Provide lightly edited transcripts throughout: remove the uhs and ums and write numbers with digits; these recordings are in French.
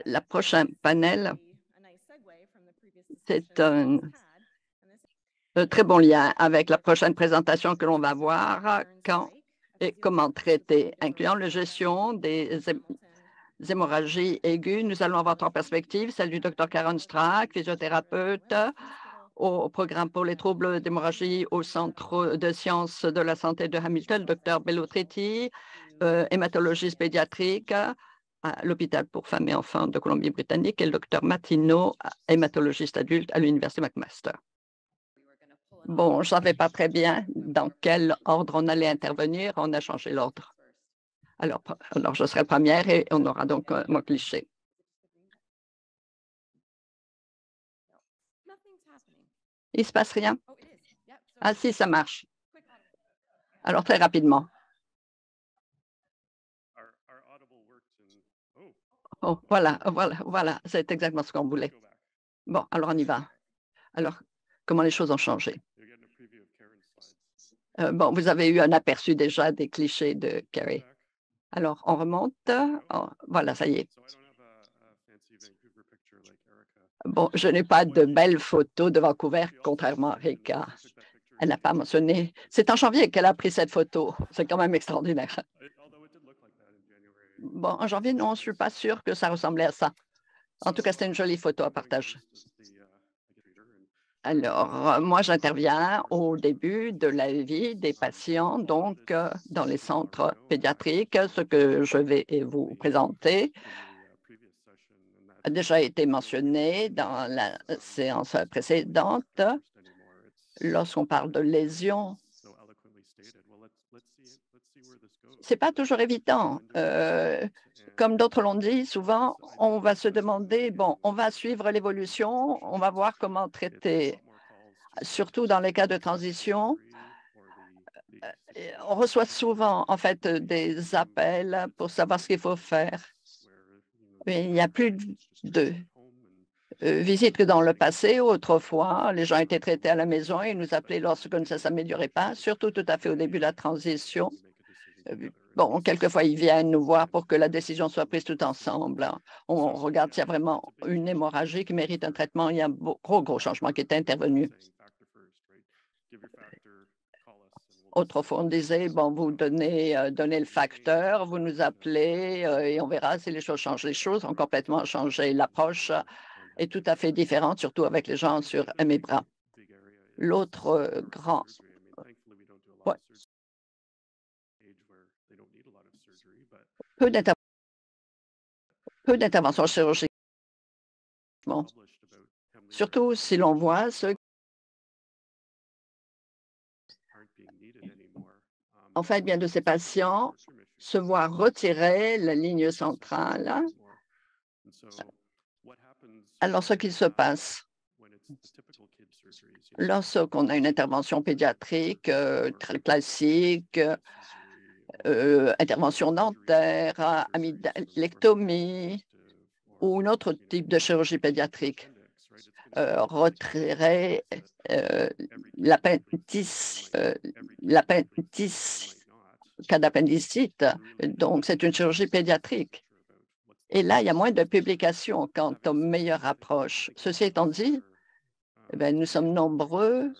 La prochaine panel, c'est un très bon lien avec la prochaine présentation que l'on va voir, quand et comment traiter, incluant la gestion des hémorragies aiguës. Nous allons avoir trois perspectives, celle du Dr Karen Strack, physiothérapeute au programme pour les troubles d'hémorragie au Centre de sciences de la santé de Hamilton, Dr Bellotriti, hématologiste pédiatrique à l'hôpital pour femmes et enfants de Colombie-Britannique, et le Dr Martineau, hématologiste adulte à l'Université McMaster. Bon, je ne savais pas très bien dans quel ordre on allait intervenir. On a changé l'ordre. Alors, je serai première et on aura donc mon cliché. Il ne se passe rien? Ah si, ça marche. Alors, très rapidement. Oh, voilà, c'est exactement ce qu'on voulait. Bon, alors on y va. Alors, comment les choses ont changé? Bon, vous avez eu un aperçu déjà des clichés de Carrie. Alors, on remonte. Oh, voilà, ça y est. Bon, je n'ai pas de belles photos de Vancouver, contrairement à Rika. Elle n'a pas mentionné. C'est en janvier qu'elle a pris cette photo. C'est quand même extraordinaire. Bon, en janvier, non, je ne suis pas sûre que ça ressemblait à ça. En tout cas, c'était une jolie photo à partager. Alors, moi, j'interviens au début de la vie des patients, donc dans les centres pédiatriques. Ce que je vais vous présenter a déjà été mentionné dans la séance précédente. Lorsqu'on parle de lésions, ce n'est pas toujours évident. Comme d'autres l'ont dit, souvent, on va se demander, bon, on va suivre l'évolution, on va voir comment traiter. Surtout dans les cas de transition, on reçoit souvent, en fait, des appels pour savoir ce qu'il faut faire. Mais il n'y a plus de visites que dans le passé. Autrefois, les gens étaient traités à la maison et nous appelaient lorsque ça ne s'améliorait pas, surtout tout à fait au début de la transition. Bon, quelquefois, ils viennent nous voir pour que la décision soit prise tout ensemble. On regarde s'il y a vraiment une hémorragie qui mérite un traitement. Il y a un gros changement qui est intervenu. Autrefois, on disait, bon, vous donnez le facteur, vous nous appelez et on verra si les choses changent. Les choses ont complètement changé. L'approche est tout à fait différente, surtout avec les gens sur mes bras. L'autre grand... Ouais. Peu d'interventions chirurgicales. Bon. Surtout si l'on voit ceux. En fait, bien de ces patients se voient retirer la ligne centrale. Alors, ce qu'il se passe lorsqu'on a une intervention pédiatrique très classique, intervention dentaire, amygdalectomie ou un autre type de chirurgie pédiatrique, retirer l'appendice, cas d'appendicite. Donc, c'est une chirurgie pédiatrique. Et là, il y a moins de publications quant aux meilleures approches. Ceci étant dit, eh nous sommes nombreux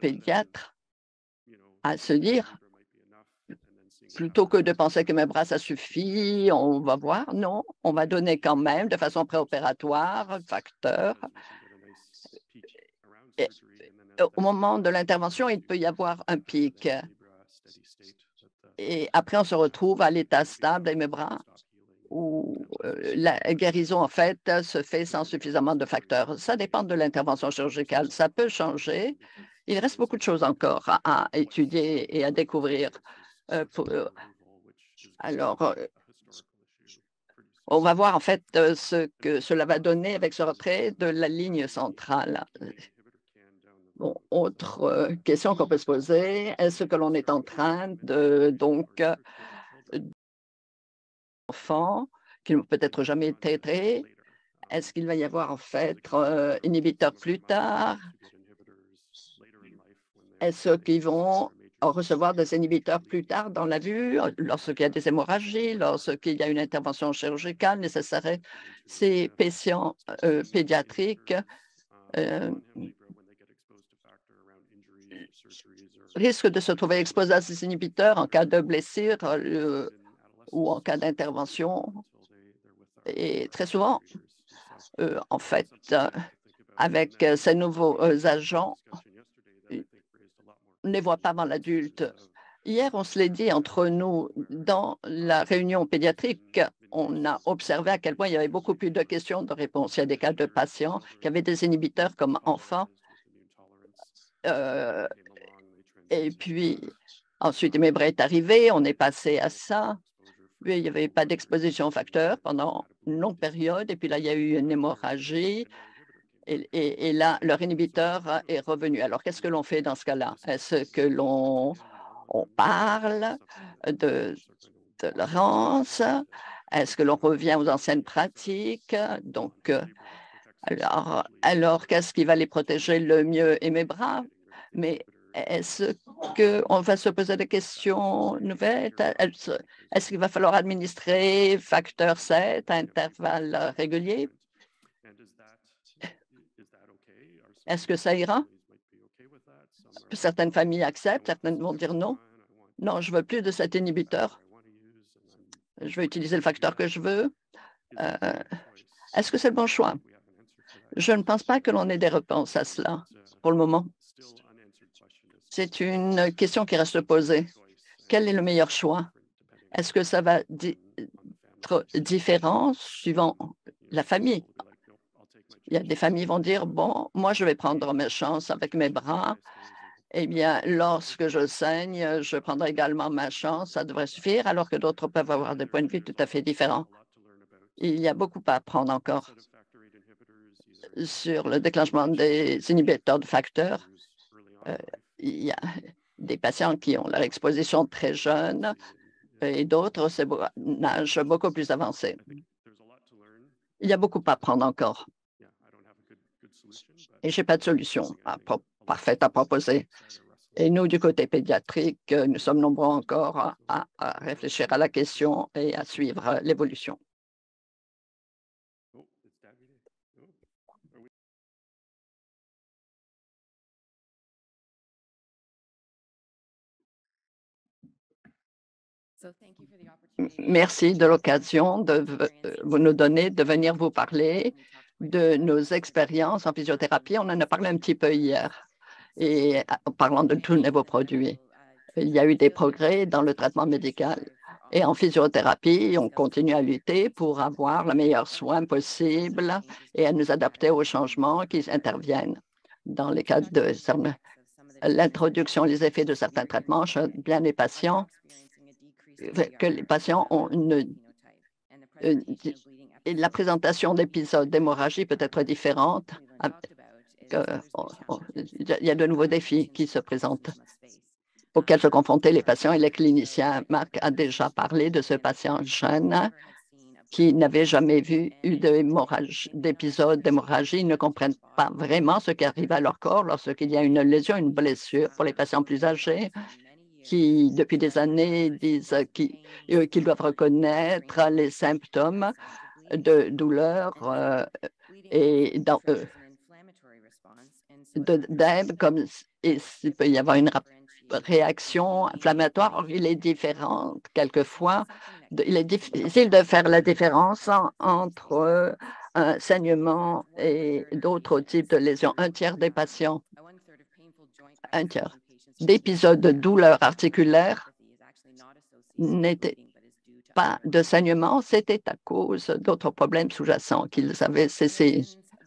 pédiatres à se dire, plutôt que de penser que mes bras, ça suffit, on va voir, non, on va donner quand même de façon préopératoire, facteur. Et au moment de l'intervention, il peut y avoir un pic. Et après, on se retrouve à l'état stable de mes bras, où la guérison, en fait, se fait sans suffisamment de facteurs. Ça dépend de l'intervention chirurgicale. Ça peut changer. Il reste beaucoup de choses encore à étudier et à découvrir. Alors, on va voir, en fait, ce que cela va donner avec ce retrait de la ligne centrale. Bon, autre question qu'on peut se poser, est-ce que l'on est en train de, donc, enfants qui n'ont peut-être jamais été traités. Est-ce qu'il va y avoir en fait inhibiteurs plus tard? Est-ce qu'ils vont recevoir des inhibiteurs plus tard dans la vue, lorsqu'il y a des hémorragies, lorsqu'il y a une intervention chirurgicale nécessaire. Ces patients pédiatriques risquent de se trouver exposés à ces inhibiteurs en cas de blessure ou en cas d'intervention. Et très souvent, en fait, avec ces nouveaux agents, on ne les voit pas avant l'adulte. Hier, on se l'est dit entre nous dans la réunion pédiatrique, on a observé à quel point il y avait beaucoup plus de questions de réponses. Il y a des cas de patients qui avaient des inhibiteurs comme enfants. Et puis, ensuite, Mebra est arrivé, on est passé à ça. Puis, il n'y avait pas d'exposition aux facteurs pendant une longue période. Et puis là, il y a eu une hémorragie. Et là, leur inhibiteur est revenu. Alors, qu'est-ce que l'on fait dans ce cas-là? Est-ce que l'on parle de tolérance? Est-ce que l'on revient aux anciennes pratiques? Donc, alors qu'est-ce qui va les protéger le mieux? Et mes bras? Mais est-ce qu'on va se poser des questions nouvelles? Est-ce qu'il va falloir administrer facteur 7 à intervalles réguliers? Est-ce que ça ira? Certaines familles acceptent, certaines vont dire non. Non, je ne veux plus de cet inhibiteur. Je veux utiliser le facteur que je veux. Est-ce que c'est le bon choix? Je ne pense pas que l'on ait des réponses à cela pour le moment. C'est une question qui reste posée. Quel est le meilleur choix? Est-ce que ça va être différent suivant la famille? Il y a des familles qui vont dire, bon, moi, je vais prendre mes chances avec mes bras. Eh bien, lorsque je saigne, je prendrai également ma chance, ça devrait suffire, alors que d'autres peuvent avoir des points de vue tout à fait différents. Il y a beaucoup à apprendre encore sur le déclenchement des inhibiteurs de facteurs. Il y a des patients qui ont leur exposition très jeune et d'autres, c'est un âge beaucoup plus avancé. Il y a beaucoup à apprendre encore. Et je n'ai pas de solution parfaite à proposer. Et nous, du côté pédiatrique, nous sommes nombreux encore à réfléchir à la question et à suivre l'évolution. Merci de l'occasion de vous nous donner de venir vous parler de nos expériences en physiothérapie. On en a parlé un petit peu hier et en parlant de tous nouveaux produits. Il y a eu des progrès dans le traitement médical et en physiothérapie. On continue à lutter pour avoir le meilleur soin possible et à nous adapter aux changements qui interviennent. Dans les cas de l'introduction, les effets de certains traitements chez bien les patients, que les patients ont et la présentation d'épisodes d'hémorragie peut être différente. Il y a de nouveaux défis qui se présentent auxquels se confrontaient les patients et les cliniciens. Marc a déjà parlé de ce patient jeune qui n'avait jamais vu d'épisode d'hémorragie. Ils ne comprennent pas vraiment ce qui arrive à leur corps lorsqu'il y a une lésion, une blessure. Pour les patients plus âgés, qui, depuis des années, disent qu'ils doivent reconnaître les symptômes de douleur et d'AIM, comme il peut y avoir une réaction inflammatoire. Or, il est différent quelquefois. Il est difficile de faire la différence entre un saignement et d'autres types de lésions. Un tiers des patients, un tiers d'épisodes de douleur articulaire n'étaient pas de saignement, c'était à cause d'autres problèmes sous-jacents qu'ils avaient cessé.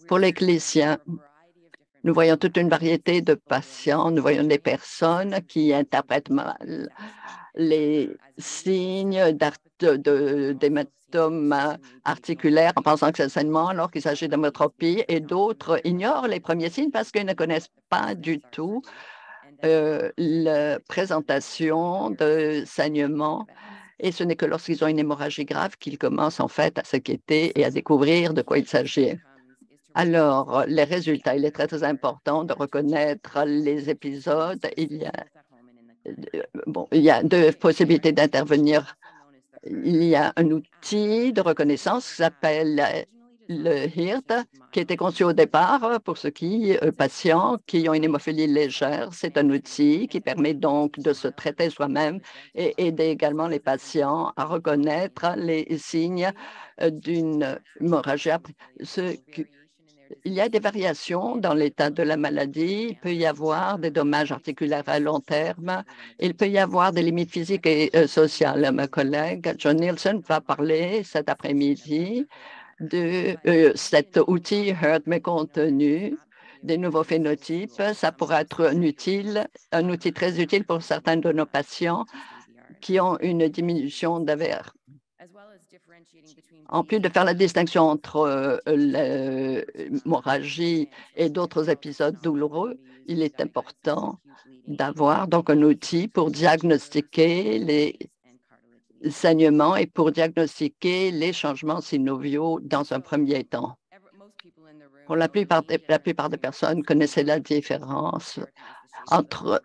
Pour les cliniciens, nous voyons toute une variété de patients, nous voyons des personnes qui interprètent mal les signes d'hématome articulaire en pensant que c'est le saignement alors qu'il s'agit d'hémotropie et d'autres ignorent les premiers signes parce qu'ils ne connaissent pas du tout la présentation de saignement. Et ce n'est que lorsqu'ils ont une hémorragie grave qu'ils commencent en fait à s'inquiéter et à découvrir de quoi il s'agit. Alors, les résultats, il est très, très important de reconnaître les épisodes. Il y a Bon, il y a deux possibilités d'intervenir. Il y a un outil de reconnaissance qui s'appelle le HIRT, qui était conçu au départ pour ceux patients qui ont une hémophilie légère. C'est un outil qui permet donc de se traiter soi-même et aider également les patients à reconnaître les signes d'une hémorragie. Il y a des variations dans l'état de la maladie. Il peut y avoir des dommages articulaires à long terme. Il peut y avoir des limites physiques et sociales. Ma collègue John Nielsen va parler cet après-midi de cet outil Heart mécontenu, des nouveaux phénotypes. Ça pourrait être un outil très utile pour certains de nos patients qui ont une diminution d'AVR. En plus de faire la distinction entre l'hémorragie et d'autres épisodes douloureux, il est important d'avoir donc un outil pour diagnostiquer les saignements et pour diagnostiquer les changements synoviaux dans un premier temps. Pour la plupart des personnes connaissaient la différence entre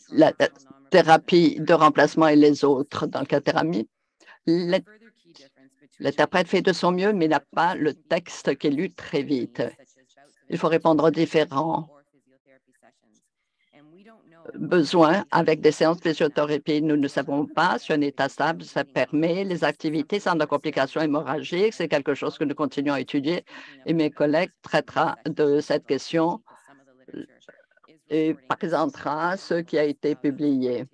la thérapie de remplacement et les autres. Dans le cas de thérapie, l'interprète fait de son mieux, mais n'a pas le texte qui est lu très vite. Il faut répondre aux différents besoins avec des séances de physiothérapie. Nous ne savons pas si un état stable, ça permet les activités sans de complications hémorragiques. C'est quelque chose que nous continuons à étudier et mes collègues traiteront de cette question et présentera ce qui a été publié.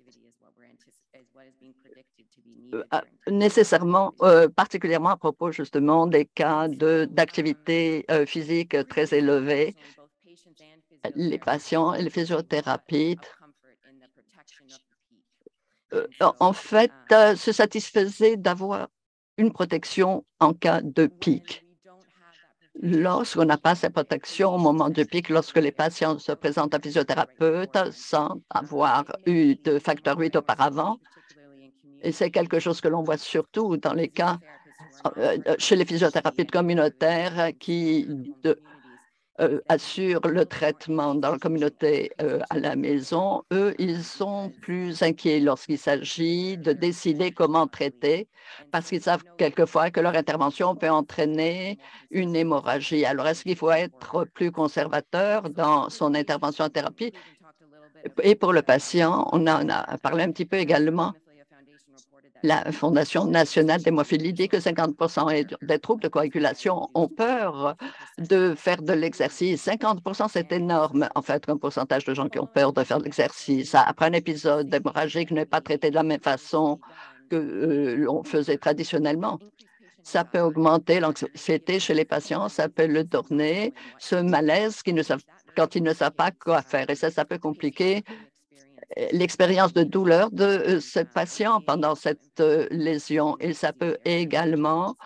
Nécessairement, particulièrement à propos justement des cas d'activité physique très élevée, les patients et les physiothérapeutes en fait se satisfaisaient d'avoir une protection en cas de pic. Lorsqu'on n'a pas cette protection au moment du pic, lorsque les patients se présentent à un physiothérapeute sans avoir eu de facteur 8 auparavant, et c'est quelque chose que l'on voit surtout dans les cas chez les physiothérapeutes communautaires qui assurent le traitement dans la communauté à la maison, eux, ils sont plus inquiets lorsqu'il s'agit de décider comment traiter parce qu'ils savent quelquefois que leur intervention peut entraîner une hémorragie. Alors, est-ce qu'il faut être plus conservateur dans son intervention en thérapie? Et pour le patient, on en a parlé un petit peu également. La Fondation nationale d'hémophilie dit que 50 des troubles de coagulation ont peur de faire de l'exercice. 50 c'est énorme, en fait, un pourcentage de gens qui ont peur de faire de l'exercice. Après un épisode hémorragique n'est pas traité de la même façon que l'on faisait traditionnellement. Ça peut augmenter l'anxiété chez les patients, ça peut le donner, ce malaise quand ils ne savent pas quoi faire. Et ça peut compliquer l'expérience de douleur de ce patient pendant cette lésion et ça peut également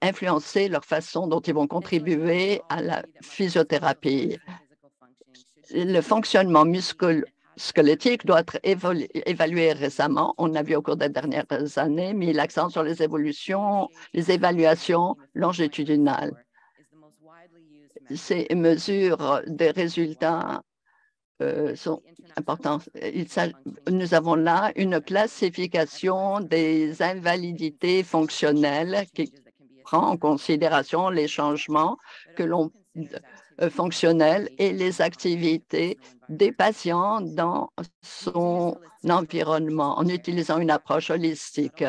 influencer leur façon dont ils vont contribuer à la physiothérapie. Le fonctionnement musculo-squelettique doit être évalué récemment. On a vu au cours des dernières années mis l'accent sur les évaluations longitudinales. Ces mesures des résultats sont importants. Nous avons là une classification des invalidités fonctionnelles qui prend en considération les changements que l'on fonctionnels et les activités des patients dans son environnement en utilisant une approche holistique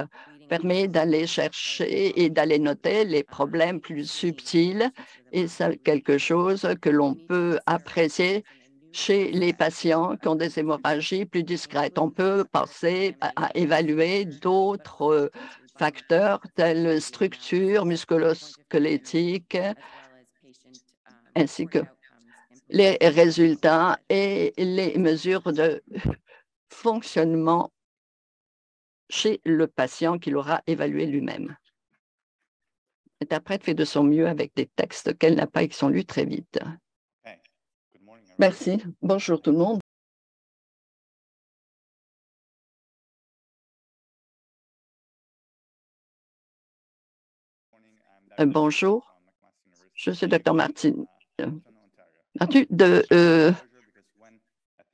permet d'aller chercher et d'aller noter les problèmes plus subtils et c'est quelque chose que l'on peut apprécier chez les patients qui ont des hémorragies plus discrètes. On peut penser à évaluer d'autres facteurs tels structure musculo-squelettique ainsi que les résultats et les mesures de fonctionnement chez le patient qu'il aura évalué lui-même. L'interprète fait de son mieux avec des textes qu'elle n'a pas et qui sont lus très vite. Merci. Bonjour tout le monde. Bonjour, je suis Dr. Martin de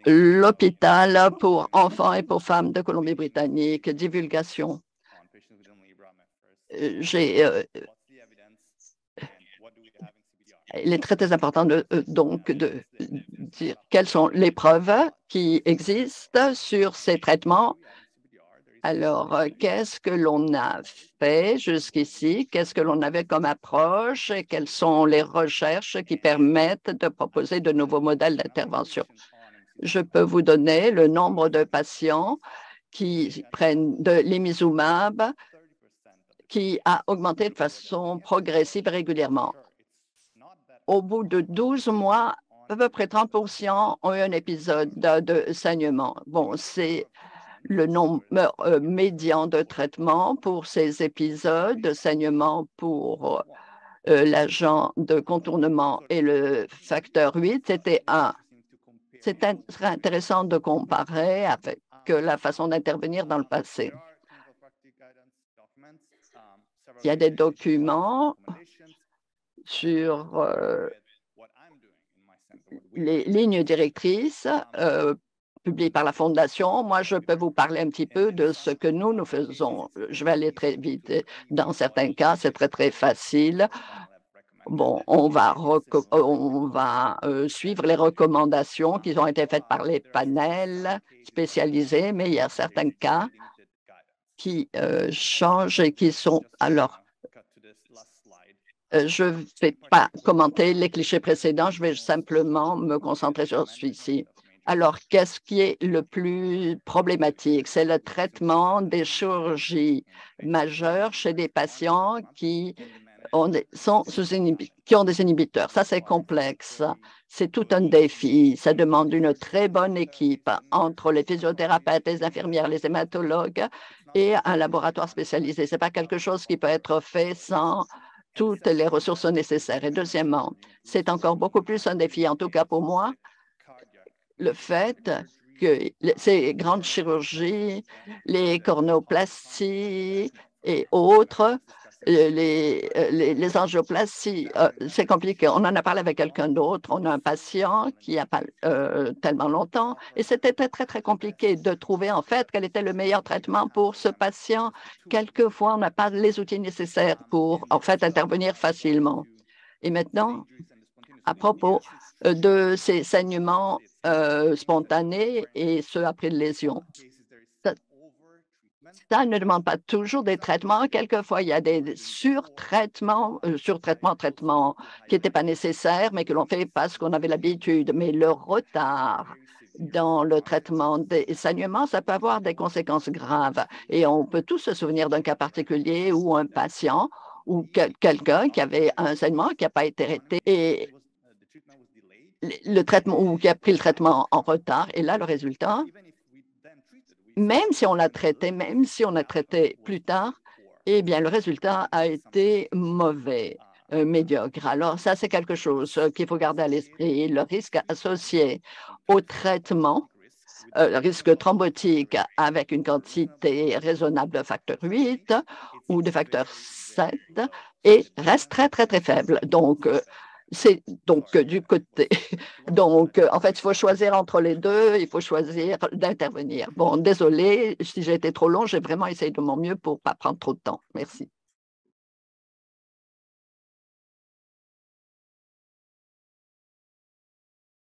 l'hôpital pour enfants et pour femmes de Colombie-Britannique, divulgation. Il est très, très important donc de dire quelles sont les preuves qui existent sur ces traitements. Alors, qu'est-ce que l'on a fait jusqu'ici? Qu'est-ce que l'on avait comme approche? Et quelles sont les recherches qui permettent de proposer de nouveaux modèles d'intervention? Je peux vous donner le nombre de patients qui prennent de l'imizumab qui a augmenté de façon progressive régulièrement. Au bout de 12 mois, à peu près 30% ont eu un épisode de saignement. Bon, c'est le nombre médian de traitement pour ces épisodes de saignement pour l'agent de contournement et le facteur 8, c'était 1. C'est intéressant de comparer avec la façon d'intervenir dans le passé. Il y a des documents sur les lignes directrices publiées par la Fondation. Moi, je peux vous parler un petit peu de ce que nous faisons. Je vais aller très vite. Dans certains cas, c'est très, très facile. Bon, on va suivre les recommandations qui ont été faites par les panels spécialisés, mais il y a certains cas qui changent et qui sont... Alors, je ne vais pas commenter les clichés précédents, je vais simplement me concentrer sur celui-ci. Alors, qu'est-ce qui est le plus problématique? C'est le traitement des chirurgies majeures chez des patients qui ont des inhibiteurs. Ça, c'est complexe. C'est tout un défi. Ça demande une très bonne équipe entre les physiothérapeutes, les infirmières, les hématologues et un laboratoire spécialisé. Ce n'est pas quelque chose qui peut être fait sans toutes les ressources nécessaires. Et deuxièmement, c'est encore beaucoup plus un défi, en tout cas pour moi, le fait que ces grandes chirurgies, les cornéoplasties et autres, les angioplasties, c'est compliqué. On en a parlé avec quelqu'un d'autre. On a un patient qui n'a pas tellement longtemps et c'était très, très, très compliqué de trouver en fait quel était le meilleur traitement pour ce patient. Quelquefois, on n'a pas les outils nécessaires pour en fait intervenir facilement. Et maintenant, à propos de ces saignements spontanés et ceux après lésion. Ça ne demande pas toujours des traitements. Quelquefois, il y a des traitements qui n'étaient pas nécessaires, mais que l'on fait parce qu'on avait l'habitude. Mais le retard dans le traitement des saignements, ça peut avoir des conséquences graves. Et on peut tous se souvenir d'un cas particulier où un patient ou quelqu'un qui avait un saignement qui n'a pas été traité et le traitement ou qui a pris le traitement en retard. Et là, le résultat, même si on l'a traité, même si on a traité plus tard, eh bien, le résultat a été mauvais, médiocre. Alors, ça, c'est quelque chose qu'il faut garder à l'esprit. Le risque associé au traitement, le risque thrombotique avec une quantité raisonnable de facteur 8 ou de facteur 7 et reste très, très, très faible. Donc, c'est donc du côté. Donc, en fait, il faut choisir entre les deux, il faut choisir d'intervenir. Bon, désolé si j'ai été trop long, j'ai vraiment essayé de mon mieux pour ne pas prendre trop de temps. Merci.